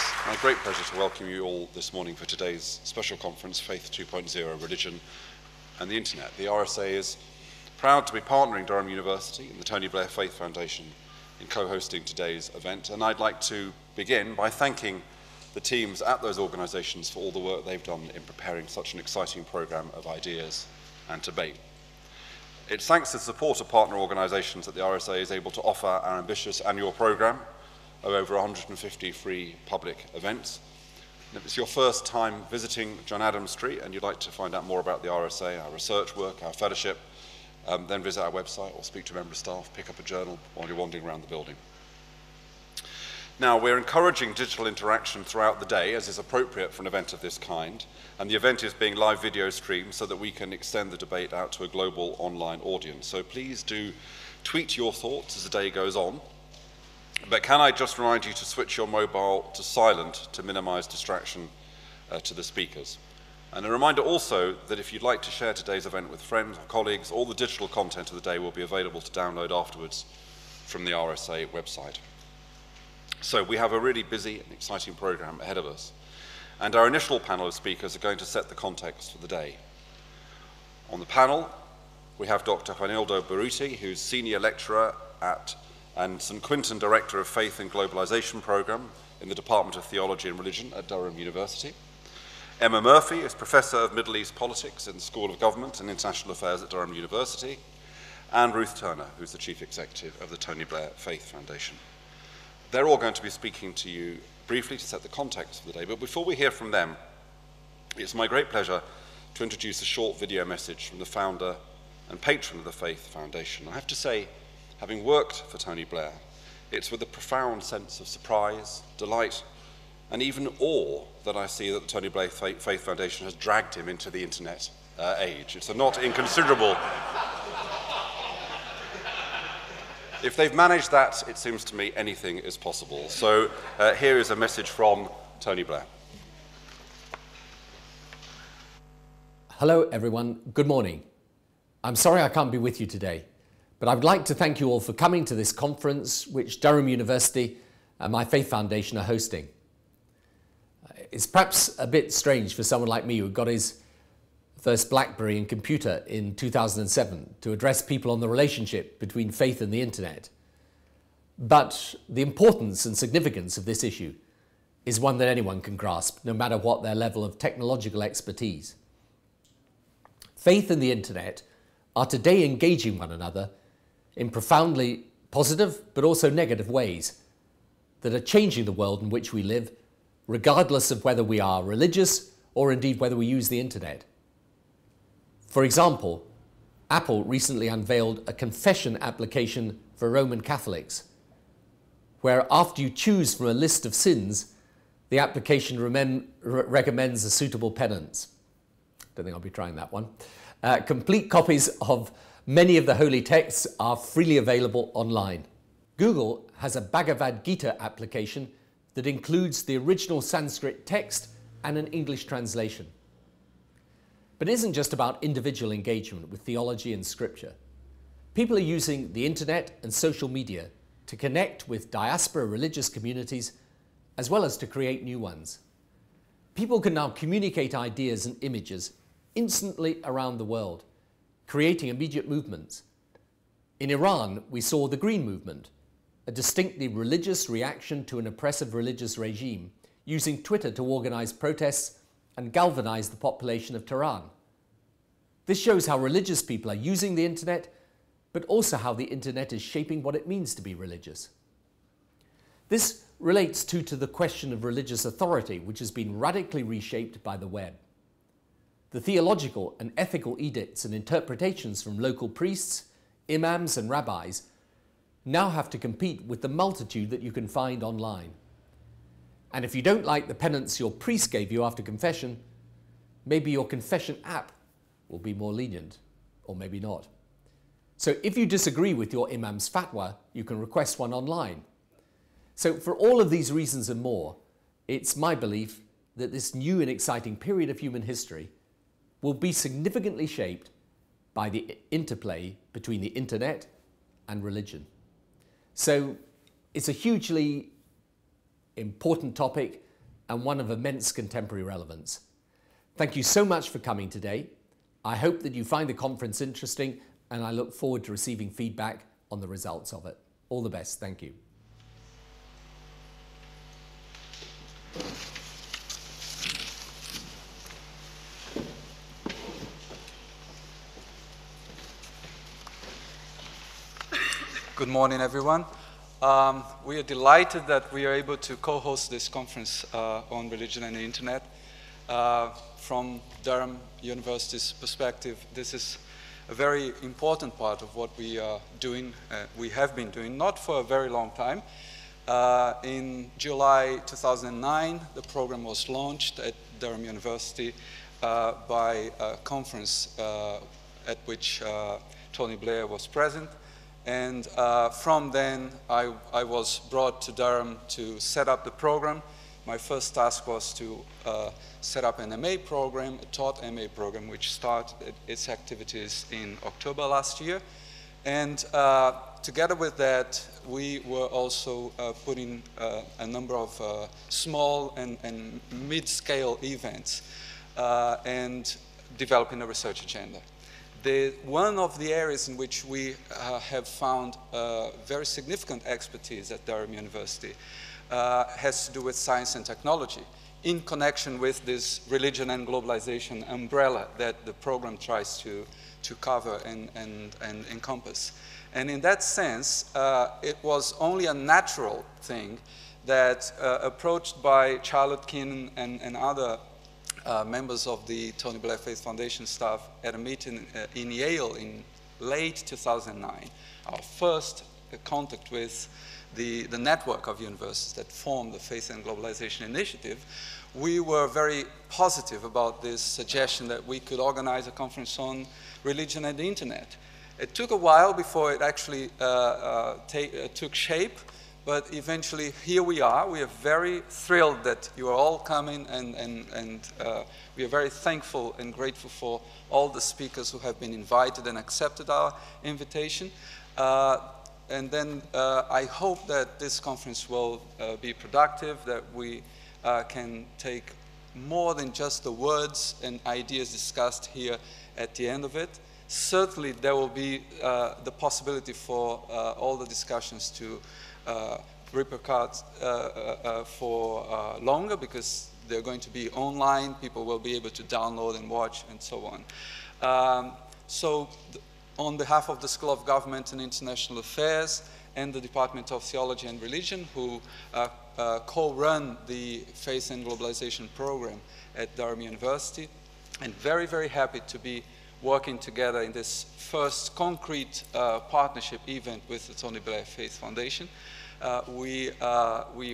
It's my great pleasure to welcome you all this morning for today's special conference, Faith 2.0, Religion and the Internet. The RSA is proud to be partnering Durham University and the Tony Blair Faith Foundation in co-hosting today's event, and I'd like to begin by thanking the teams at those organisations for all the work they've done in preparing such an exciting programme of ideas and debate. It's thanks to the support of partner organisations that the RSA is able to offer our ambitious annual programme of over 150 free public events. And if it's your first time visiting John Adams Street and you'd like to find out more about the RSA, our research work, our fellowship, then visit our website or speak to a member of staff, pick up a journal while you're wandering around the building. Now, we're encouraging digital interaction throughout the day, as is appropriate for an event of this kind, and the event is being live video streamed so that we can extend the debate out to a global online audience. So please do tweet your thoughts as the day goes on, but can I just remind you to switch your mobile to silent to minimize distraction to the speakers. And a reminder also that if you'd like to share today's event with friends or colleagues, all the digital content of the day will be available to download afterwards from the RSA website. So we have a really busy and exciting program ahead of us, and our initial panel of speakers are going to set the context for the day. On the panel, we have Dr. Joanildo Burity, who's Senior Lecturer and St. Quintin Director of Faith and Globalisation Programme in the Department of Theology and Religion at Durham University. Emma Murphy is Professor of Middle East Politics in the School of Government and International Affairs at Durham University, and Ruth Turner, who's the Chief Executive of the Tony Blair Faith Foundation. They're all going to be speaking to you briefly to set the context for the day, but before we hear from them, it's my great pleasure to introduce a short video message from the founder and patron of the Faith Foundation. I have to say, having worked for Tony Blair, it's with a profound sense of surprise, delight, and even awe that I see that the Tony Blair Faith Foundation has dragged him into the internet age. It's a not inconsiderable... If they've managed that, it seems to me anything is possible. So here is a message from Tony Blair. Hello everyone, good morning. I'm sorry I can't be with you today, but I would like to thank you all for coming to this conference which Durham University and my Faith Foundation are hosting. It's perhaps a bit strange for someone like me who got his first BlackBerry and computer in 2007 to address people on the relationship between faith and the internet. But the importance and significance of this issue is one that anyone can grasp, no matter what their level of technological expertise. Faith and the internet are today engaging one another in profoundly positive but also negative ways that are changing the world in which we live, regardless of whether we are religious or indeed whether we use the internet. For example, Apple recently unveiled a confession application for Roman Catholics, where after you choose from a list of sins, the application recommends a suitable penance. Don't think I'll be trying that one. Complete copies of many of the holy texts are freely available online. Google has a Bhagavad Gita application that includes the original Sanskrit text and an English translation. But it isn't just about individual engagement with theology and scripture. People are using the internet and social media to connect with diaspora religious communities as well as to create new ones. People can now communicate ideas and images instantly around the world, creating immediate movements. In Iran, we saw the Green Movement, a distinctly religious reaction to an oppressive religious regime, using Twitter to organize protests and galvanize the population of Tehran. This shows how religious people are using the internet, but also how the internet is shaping what it means to be religious. This relates too to the question of religious authority, which has been radically reshaped by the web. The theological and ethical edicts and interpretations from local priests, imams and rabbis now have to compete with the multitude that you can find online. And if you don't like the penance your priest gave you after confession, maybe your confession app will be more lenient, or maybe not. So if you disagree with your imam's fatwa, you can request one online. So for all of these reasons and more, it's my belief that this new and exciting period of human history will be significantly shaped by the interplay between the internet and religion. So it's a hugely important topic and one of immense contemporary relevance. Thank you so much for coming today. I hope that you find the conference interesting, and I look forward to receiving feedback on the results of it. All the best. Thank you. Good morning, everyone. We are delighted that we are able to co-host this conference on religion and the internet. From Durham University's perspective, this is a very important part of what we are doing, we have been doing, not for a very long time. In July 2009, the program was launched at Durham University by a conference at which Tony Blair was present. And from then, I was brought to Durham to set up the program. My first task was to set up an MA program, a taught MA program, which started its activities in October last year. And together with that, we were also putting a number of small and mid-scale events and developing a research agenda. One of the areas in which we have found very significant expertise at Durham University has to do with science and technology in connection with this religion and globalization umbrella that the program tries to cover and encompass. And in that sense, it was only a natural thing that approached by Charlotte Keenan and other members of the Tony Blair Faith Foundation staff at a meeting in Yale in late 2009, our first contact with the network of universities that formed the Faith and Globalization Initiative, we were very positive about this suggestion that we could organize a conference on religion and the internet. It took a while before it actually took shape, but eventually, here we are. We are very thrilled that you are all coming, and we are very thankful and grateful for all the speakers who have been invited and accepted our invitation. And then I hope that this conference will be productive, that we can take more than just the words and ideas discussed here at the end of it. Certainly, there will be the possibility for all the discussions to repercute for longer, because they're going to be online. People will be able to download and watch and so on. On behalf of the School of Government and International Affairs and the Department of Theology and Religion, who co-run the Faith and Globalization program at Durham University, and very, very happy to be working together in this first concrete partnership event with the Tony Blair Faith Foundation. We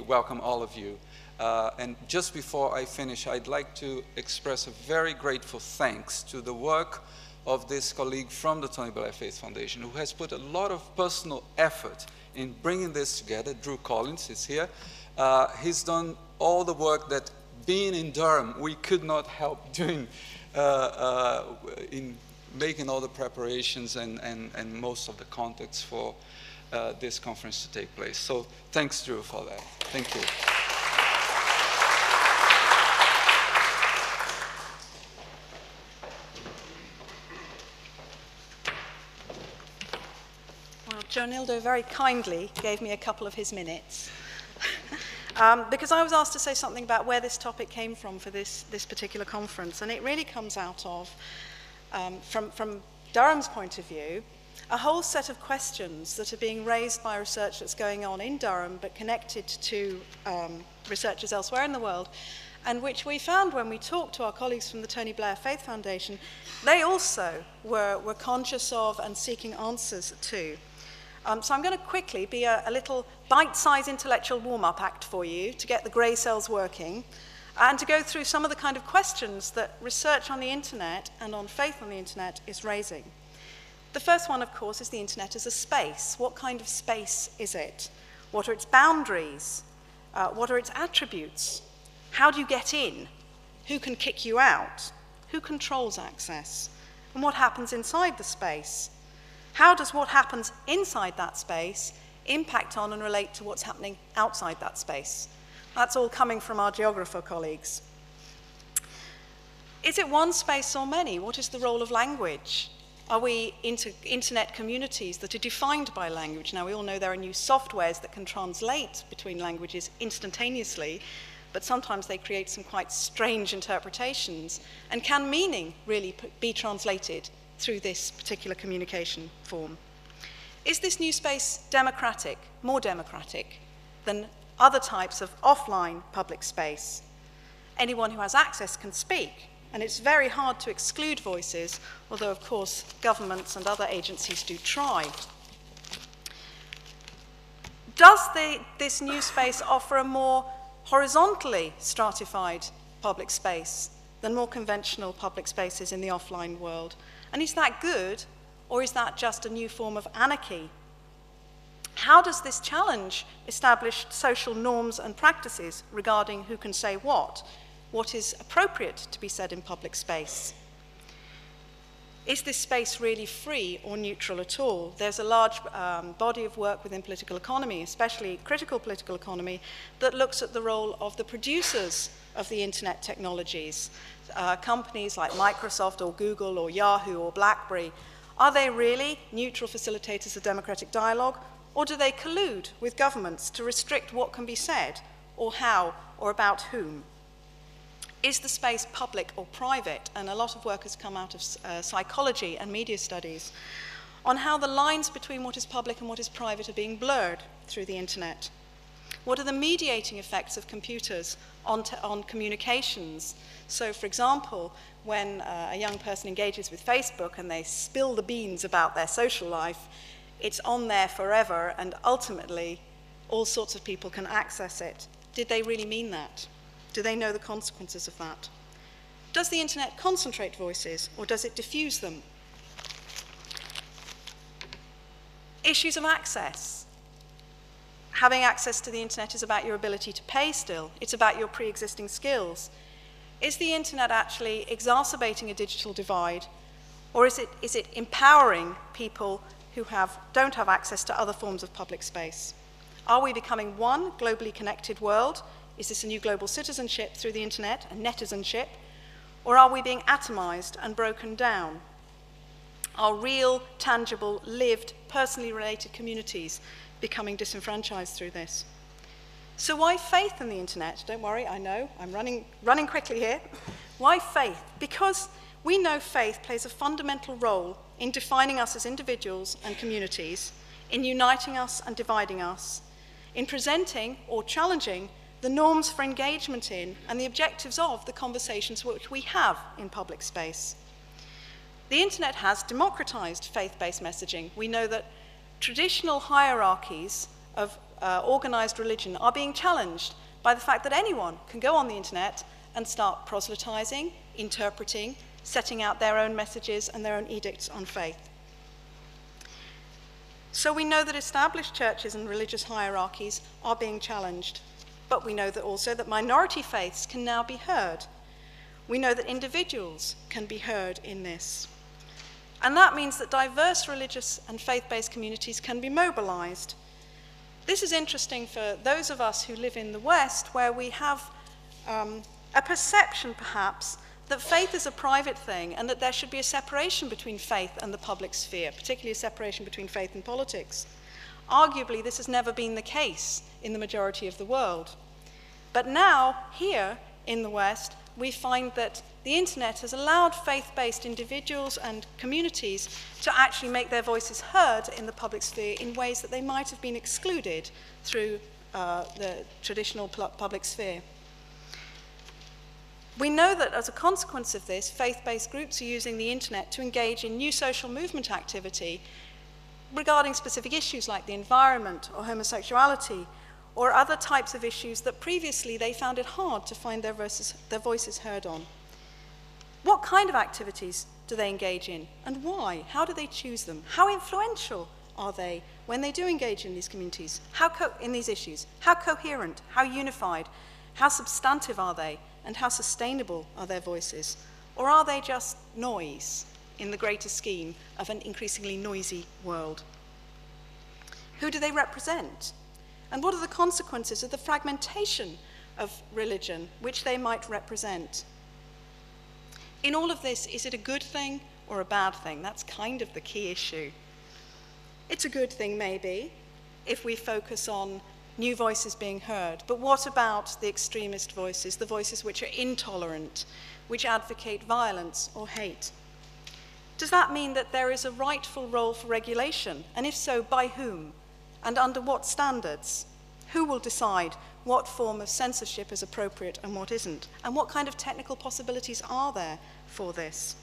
welcome all of you. And just before I finish, I'd like to express a very grateful thanks to the work of this colleague from the Tony Blair Faith Foundation, who has put a lot of personal effort in bringing this together. Drew Collins is here. He's done all the work that, being in Durham, we could not help doing in making all the preparations and most of the contacts for this conference to take place. So thanks, Drew, for that. Thank you. Well, Joanildo very kindly gave me a couple of his minutes. Because I was asked to say something about where this topic came from for this particular conference, and it really comes out of, from Durham's point of view, a whole set of questions that are being raised by research that's going on in Durham, but connected to researchers elsewhere in the world, and which we found when we talked to our colleagues from the Tony Blair Faith Foundation, they also were conscious of and seeking answers to. So I'm going to quickly be a little bite-sized intellectual warm-up act for you to get the grey cells working, and to go through some of the kind of questions that research on the internet and on faith on the internet is raising. The first one, of course, is the internet as a space. What kind of space is it? What are its boundaries? What are its attributes? How do you get in? Who can kick you out? Who controls access? And what happens inside the space? How does what happens inside that space impact on and relate to what's happening outside that space? That's all coming from our geographer colleagues. Is it one space or many? What is the role of language? Are we internet communities that are defined by language? Now, we all know there are new softwares that can translate between languages instantaneously, but sometimes they create some quite strange interpretations. And can meaning really be translated through this particular communication form? Is this new space democratic, more democratic than other types of offline public space? Anyone who has access can speak, and it's very hard to exclude voices, although, of course, governments and other agencies do try. Does this new space offer a more horizontally stratified public space than more conventional public spaces in the offline world? And is that good, or is that just a new form of anarchy? How does this challenge established social norms and practices regarding who can say what is appropriate to be said in public space? Is this space really free or neutral at all? There's a large body of work within political economy, especially critical political economy, that looks at the role of the producers of the internet technologies. Companies like Microsoft or Google or Yahoo or BlackBerry, are they really neutral facilitators of democratic dialogue, or do they collude with governments to restrict what can be said, or how, or about whom? Is the space public or private? And a lot of work has come out of psychology and media studies on how the lines between what is public and what is private are being blurred through the internet. What are the mediating effects of computers on communications? So, for example, when a young person engages with Facebook and they spill the beans about their social life, it's on there forever, and ultimately all sorts of people can access it. Did they really mean that? Do they know the consequences of that? Does the internet concentrate voices, or does it diffuse them? Issues of access. Having access to the internet is about your ability to pay still. It's about your pre-existing skills. Is the internet actually exacerbating a digital divide, or is it empowering people who don't have access to other forms of public space? Are we becoming one globally connected world? Is this a new global citizenship through the internet, a netizenship? Or are we being atomized and broken down? Are real, tangible, lived, personally related communities becoming disenfranchised through this? So why faith in the internet? Don't worry, I know, I'm running quickly here. Why faith? Because we know faith plays a fundamental role in defining us as individuals and communities, in uniting us and dividing us, in presenting or challenging the norms for engagement in and the objectives of the conversations which we have in public space. The internet has democratized faith-based messaging. We know that traditional hierarchies of organized religion are being challenged by the fact that anyone can go on the internet and start proselytizing, interpreting, setting out their own messages and their own edicts on faith. So we know that established churches and religious hierarchies are being challenged, but we know that also that minority faiths can now be heard. We know that individuals can be heard in this. And that means that diverse religious and faith-based communities can be mobilized. This is interesting for those of us who live in the West, where we have a perception, perhaps, that faith is a private thing and that there should be a separation between faith and the public sphere, particularly a separation between faith and politics. Arguably, this has never been the case in the majority of the world. But now, here in the West, we find that the internet has allowed faith-based individuals and communities to actually make their voices heard in the public sphere in ways that they might have been excluded through the traditional public sphere. We know that as a consequence of this, faith-based groups are using the internet to engage in new social movement activity regarding specific issues like the environment or homosexuality or other types of issues that previously they found it hard to find their voices heard on. What kind of activities do they engage in, and why? How do they choose them? How influential are they when they do engage in these communities? In these issues? How coherent? How unified? How substantive are they? And how sustainable are their voices? Or are they just noise in the greater scheme of an increasingly noisy world? Who do they represent? And what are the consequences of the fragmentation of religion, which they might represent. In all of this, is it a good thing or a bad thing? That's kind of the key issue. It's a good thing, maybe, if we focus on new voices being heard. But what about the extremist voices, the voices which are intolerant, which advocate violence or hate? Does that mean that there is a rightful role for regulation? And if so, by whom? And under what standards? Who will decide what form of censorship is appropriate and what isn't? And what kind of technical possibilities are there for this?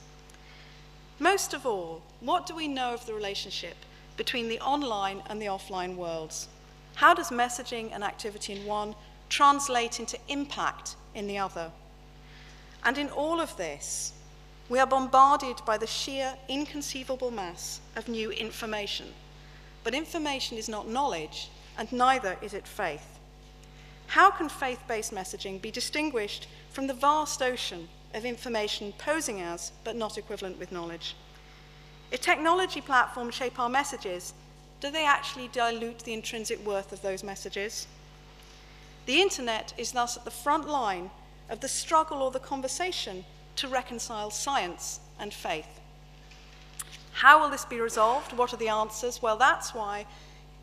Most of all, what do we know of the relationship between the online and the offline worlds? How does messaging and activity in one translate into impact in the other? And in all of this, we are bombarded by the sheer inconceivable mass of new information. But information is not knowledge, and neither is it faith. How can faith-based messaging be distinguished from the vast ocean of information posing as, but not equivalent with knowledge? If technology platforms shape our messages, do they actually dilute the intrinsic worth of those messages? The internet is thus at the front line of the struggle or the conversation to reconcile science and faith. How will this be resolved? What are the answers? Well, that's why,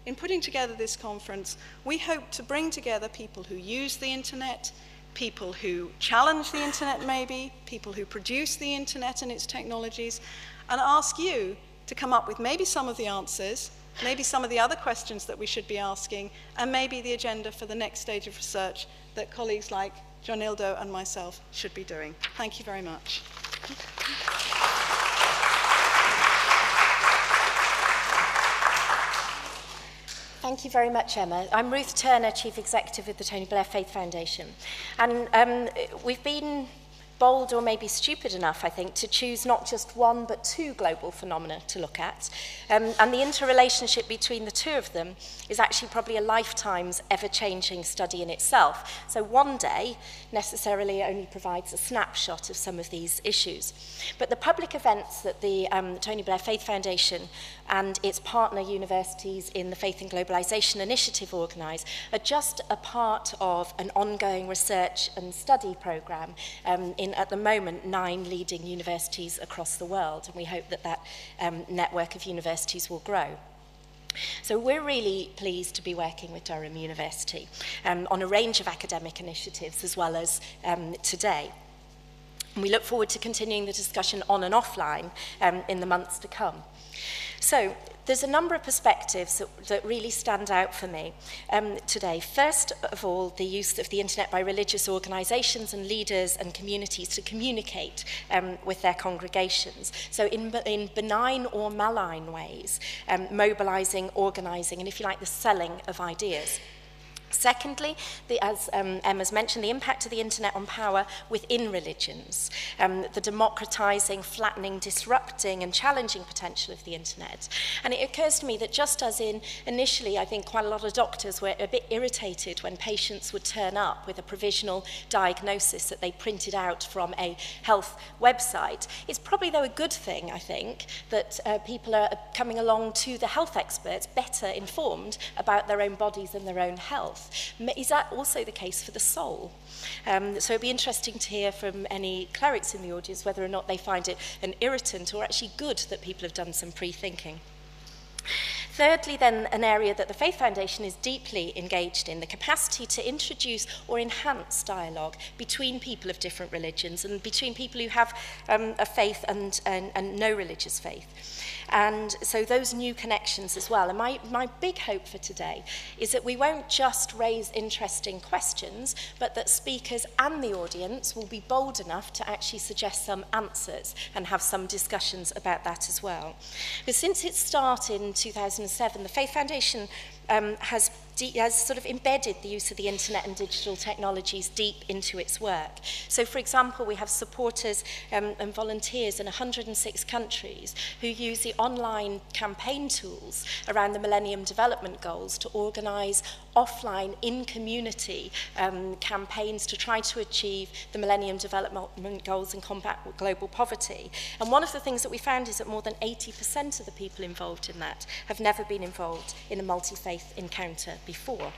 in putting together this conference, we hope to bring together people who use the internet, people who challenge the internet maybe, people who produce the internet and its technologies, and ask you to come up with maybe some of the answers, maybe some of the other questions that we should be asking, and maybe the agenda for the next stage of research that colleagues like Joanildo and myself should be doing. Thank you very much. Thank you very much, Emma. I'm Ruth Turner, Chief Executive of the Tony Blair Faith Foundation. And we've been bold or maybe stupid enough, I think, to choose not just one but two global phenomena to look at. And the interrelationship between the two of them is actually probably a lifetime's ever-changing study in itself. So one day necessarily only provides a snapshot of some of these issues. But the public events that the Tony Blair Faith Foundation and its partner universities in the Faith and Globalisation Initiative organise are just a part of an ongoing research and study programme in, at the moment, 9 leading universities across the world, and we hope that that network of universities will grow. So we're really pleased to be working with Durham University on a range of academic initiatives as well as today. And we look forward to continuing the discussion on and offline in the months to come. So there's a number of perspectives that really stand out for me today. First of all, the use of the internet by religious organisations and leaders and communities to communicate with their congregations. So in benign or malign ways, mobilising, organising, and if you like, the selling of ideas. Secondly, as Emma's mentioned, the impact of the internet on power within religions, the democratising, flattening, disrupting and challenging potential of the internet. And it occurs to me that just as initially, I think quite a lot of doctors were a bit irritated when patients would turn up with a provisional diagnosis that they printed out from a health website, it's probably though a good thing, I think, that people are coming along to the health experts better informed about their own bodies and their own health. Is that also the case for the soul? So it'd be interesting to hear from any clerics in the audience whether or not they find it an irritant or actually good that people have done some pre-thinking. Thirdly, then, an area that the Faith Foundation is deeply engaged in, the capacity to introduce or enhance dialogue between people of different religions and between people who have a faith and no religious faith. And so those new connections as well. And my big hope for today is that we won't just raise interesting questions, but that speakers and the audience will be bold enough to actually suggest some answers and have some discussions about that as well. Because since its start in 2007, the Faith Foundation has sort of embedded the use of the internet and digital technologies deep into its work. So, for example, we have supporters and volunteers in 106 countries who use the online campaign tools around the Millennium Development Goals to organise offline, in-community campaigns to try to achieve the Millennium Development Goals and combat global poverty. And one of the things that we found is that more than 80% of the people involved in that have never been involved in a multi-faith encounter before.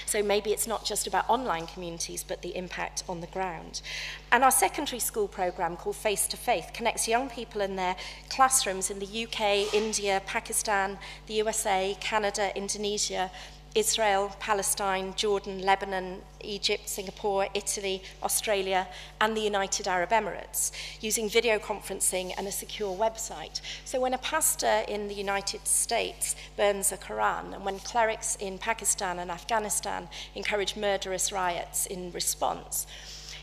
So maybe it's not just about online communities, but the impact on the ground. And our secondary school program called Face to Faith connects young people in their classrooms in the UK, India, Pakistan, the USA, Canada, Indonesia, Israel, Palestine, Jordan, Lebanon, Egypt, Singapore, Italy, Australia, and the United Arab Emirates, using video conferencing and a secure website. So when a pastor in the United States burns a Quran, and when clerics in Pakistan and Afghanistan encourage murderous riots in response,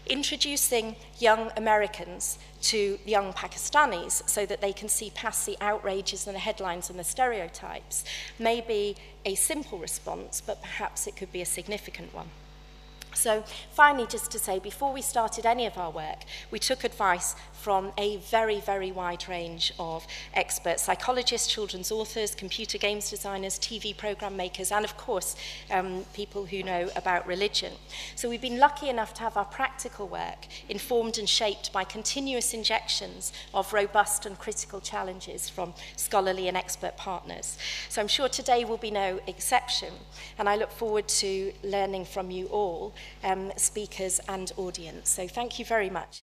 introducing young Americans to young Pakistanis so that they can see past the outrages and the headlines and the stereotypes may be a simple response, but perhaps it could be a significant one. So finally, just to say, before we started any of our work, we took advice from a very, very wide range of experts, psychologists, children's authors, computer games designers, TV program makers, and of course, people who know about religion. So we've been lucky enough to have our practical work informed and shaped by continuous injections of robust and critical challenges from scholarly and expert partners. So I'm sure today will be no exception, and I look forward to learning from you all, speakers and audience. So thank you very much.